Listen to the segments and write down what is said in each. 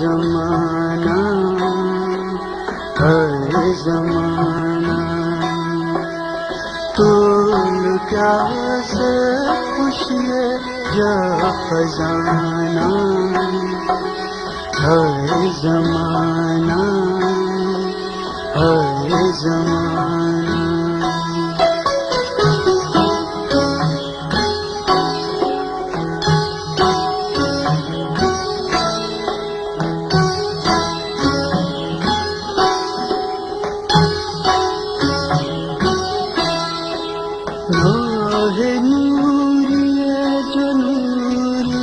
जमाना है जमाना तोल क्या से खुशिये या खजाना है जमाना है जमाना राहे नूरिये जो नूरी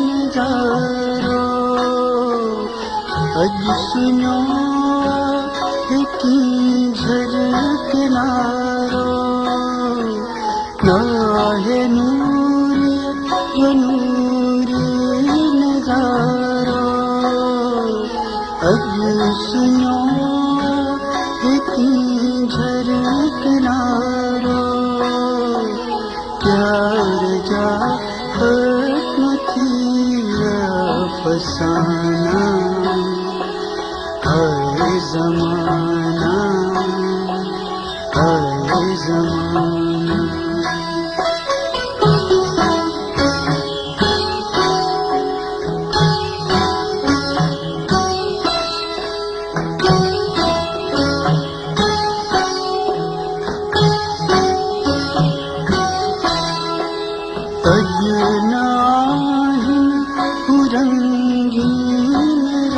नजारो अज सुनो की झलकनारो राहे नूरिये जो नूरी नजारो अज सुनो की झलकनारो प्यार जा खत्म फसाना है जमाना है जमाना तजनाहिन हुरंगी